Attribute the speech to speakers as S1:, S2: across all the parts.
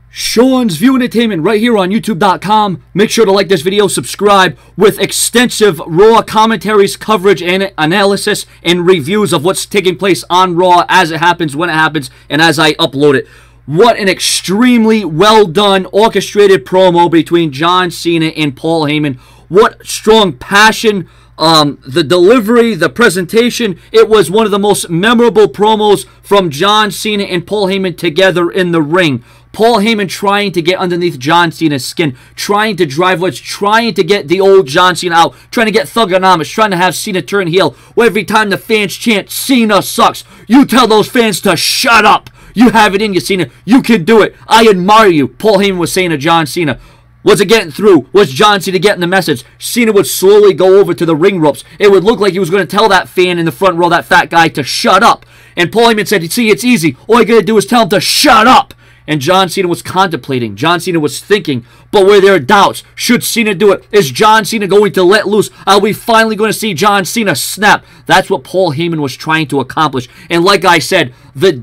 S1: Sean's View Entertainment right here on YouTube.com. Make sure to like this video, subscribe, with extensive Raw commentaries, coverage, and analysis and reviews of what's taking place on Raw as it happens, when it happens, and as I upload it. What an extremely well done, orchestrated promo between John Cena and Paul Heyman. What strong passion, the delivery, the presentation. It was one of the most memorable promos from John Cena and Paul Heyman together in the ring. Paul Heyman trying to get underneath John Cena's skin, trying to drive wedge, trying to get the old John Cena out, trying to get Thugonomics, trying to have Cena turn heel. Every time the fans chant, Cena sucks, you tell those fans to shut up. You have it in you, Cena. You can do it. I admire you. Paul Heyman was saying to John Cena. Was it getting through? Was John Cena getting the message? Cena would slowly go over to the ring ropes. It would look like he was going to tell that fan in the front row, that fat guy, to shut up. And Paul Heyman said, see, it's easy. All you got to do is tell him to shut up. And John Cena was contemplating. John Cena was thinking. But were there doubts? Should Cena do it? Is John Cena going to let loose? Are we finally going to see John Cena snap? That's what Paul Heyman was trying to accomplish. And like I said, the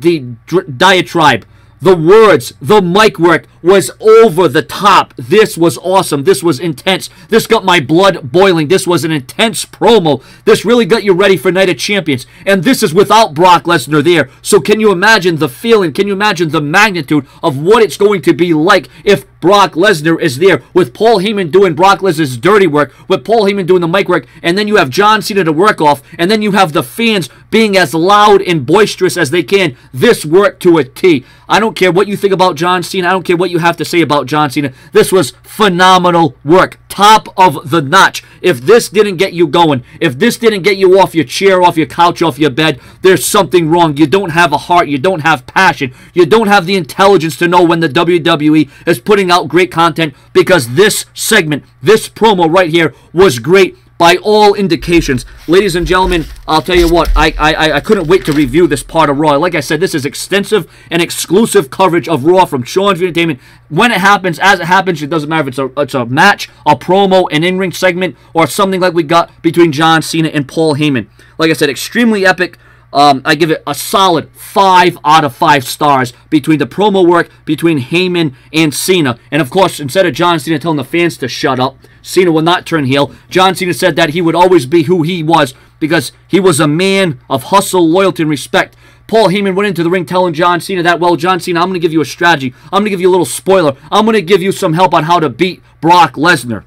S1: diatribe, the words, the mic work was over the top. This was awesome. This was intense. This got my blood boiling. This was an intense promo. This really got you ready for Night of Champions. And this is without Brock Lesnar there. So can you imagine the feeling? Can you imagine the magnitude of what it's going to be like if Brock Lesnar is there, with Paul Heyman doing Brock Lesnar's dirty work, with Paul Heyman doing the mic work, and then you have John Cena to work off, and then you have the fans being as loud and boisterous as they can. This worked to a T. I don't care what you think about John Cena. I don't care what you have to say about John Cena. This was phenomenal work. Top of the notch. If this didn't get you going, if this didn't get you off your chair, off your couch, off your bed, there's something wrong. You don't have a heart. You don't have passion. You don't have the intelligence to know when the WWE is putting out great content, because this segment, this promo right here was great by all indications. Ladies and gentlemen, I'll tell you what, I couldn't wait to review this part of Raw. Like I said, this is extensive and exclusive coverage of Raw from Sean's View Entertainment. When it happens, as it happens, it doesn't matter if it's a match, a promo, an in-ring segment, or something like we got between John Cena and Paul Heyman. Like I said, extremely epic. I give it a solid 5 out of 5 stars between the promo work between Heyman and Cena. And of course, instead of John Cena telling the fans to shut up, Cena will not turn heel. John Cena said that he would always be who he was because he was a man of hustle, loyalty, and respect. Paul Heyman went into the ring telling John Cena that, well, John Cena, I'm going to give you a strategy. I'm going to give you a little spoiler. I'm going to give you some help on how to beat Brock Lesnar.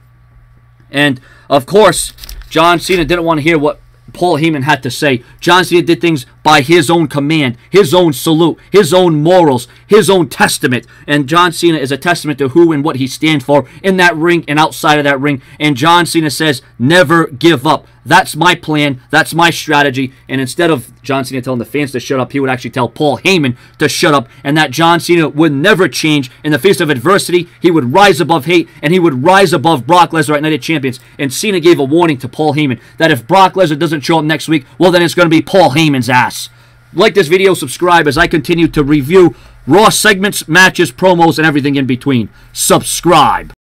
S1: And of course, John Cena didn't want to hear what Paul Heyman had to say. John Cena did things by his own command, his own salute, his own morals, his own testament. And John Cena is a testament to who and what he stands for in that ring and outside of that ring. And John Cena says, never give up. That's my plan. That's my strategy. And instead of John Cena telling the fans to shut up, he would actually tell Paul Heyman to shut up. And that John Cena would never change. In the face of adversity, he would rise above hate, and he would rise above Brock Lesnar at Night of Champions. And Cena gave a warning to Paul Heyman that if Brock Lesnar doesn't show up next week, well, then it's going to be Paul Heyman's ass. Like this video, subscribe as I continue to review Raw segments, matches, promos, and everything in between. Subscribe.